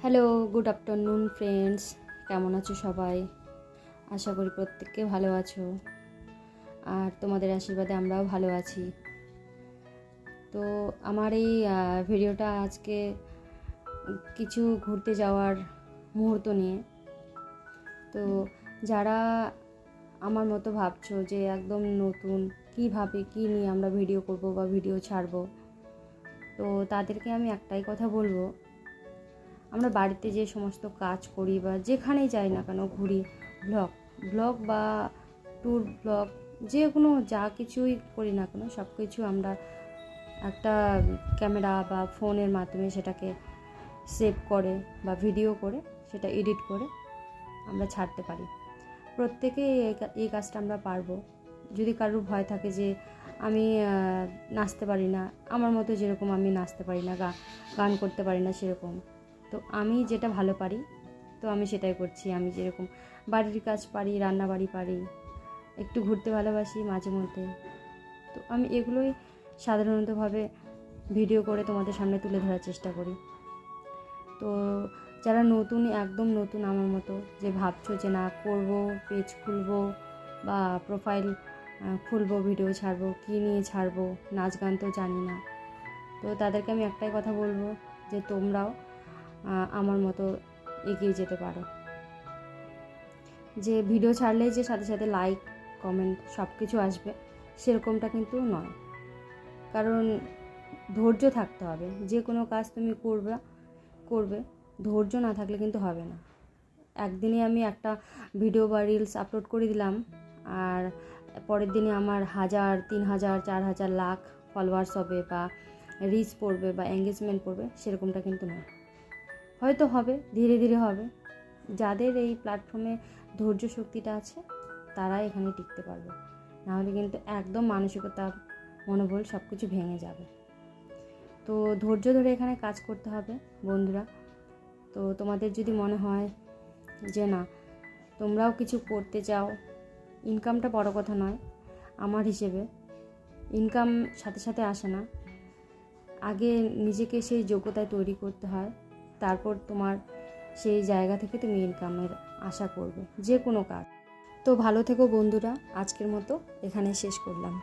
Hello, good afternoon friends. কেমন আছো সবাই? আশা করি প্রত্যেককে ভালো আছো, আর তোমাদের আশীর্বাদে আমরাও ভালো আছি। তো আমার এই ভিডিওটা আজকে কিছু ঘুরতে যাওয়ার মুহূর্ত নিয়ে। তো যারা আমার মতো ভাবছো যে একদম নতুন কীভাবে কী নিয়ে আমরা ভিডিও করব বা ভিডিও ছাড়বো, তো তাদেরকে আমি একটাই কথা বলবো, আমরা বাড়িতে যে সমস্ত কাজ করি বা যেখানেই যাই না কেন, ঘুরি, ব্লগ বা ট্যুর ব্লগ, যে কোনো যা কিছুই করি না কেন, সব কিছু আমরা একটা ক্যামেরা বা ফোনের মাধ্যমে সেটাকে সেভ করে বা ভিডিও করে সেটা এডিট করে আমরা ছাড়তে পারি। প্রত্যেকেই এই কাজটা আমরা পারবো। যদি কারোর ভয় থাকে যে আমি নাচতে পারি না, আমার মতো যেরকম আমি নাচতে পারি না, গান করতে পারি না সেরকম, তো আমি যেটা ভালো পারি তো আমি সেটাই করছি। আমি যেরকম বাড়ির কাজ পারি, রান্নাবাড়ি পারি, একটু ঘুরতে ভালোবাসি মাঝে মধ্যে, তো আমি এগুলোই সাধারণতভাবে ভিডিও করে তোমাদের সামনে তুলে ধরার চেষ্টা করি। তো যারা নতুন, একদম নতুন আমার মতো, যে ভাবছো যে না করব, পেজ খুলবো বা প্রোফাইল খুলবো, ভিডিও ছাড়বো, কী নিয়ে ছাড়বো, নাচ গান তো জানি না, তো তাদেরকে আমি একটাই কথা বলবো যে তোমরাও আমার মতো এগিয়ে যেতে পারো। যে ভিডিও ছাড়লেই যে সাথে সাথে লাইক, কমেন্ট সব কিছু আসবে সেরকমটা কিন্তু নয়। কারণ ধৈর্য থাকতে হবে। যে কোনো কাজ তুমি করবে, ধৈর্য না থাকলে কিন্তু হবে না। একদিনে আমি একটা ভিডিও বা রিলস আপলোড করে দিলাম, আর পরের দিনে আমার 1000, 3000, 4000 লাখ ফলোয়ার্স হবে বা রিচ পড়বে বা এঙ্গেজমেন্ট পড়বে, সেরকমটা কিন্তু নয়। হয়তো হবে, ধীরে ধীরে হবে। যাদের এই প্ল্যাটফর্মে ধৈর্য শক্তিটা আছে তারাই এখানে টিকতে পারবে, নাহলে কিন্তু একদম মানসিকতা, মনোবল সব কিছু ভেঙে যাবে। তো ধৈর্য ধরে এখানে কাজ করতে হবে বন্ধুরা। তো তোমাদের যদি মনে হয় যে না তোমরাও কিছু করতে চাও, ইনকামটা বড় কথা নয় আমার হিসেবে, ইনকাম সাথে সাথে আসে না, আগে নিজেকে সেই যোগ্যতায় তৈরি করতে হয়, তারপর তোমার সেই জায়গা থেকে তুমি ইনকামের আশা করবে যে কোনো কাজ। তো ভালো থেকো বন্ধুরা, আজকের মতো এখানে শেষ করলাম।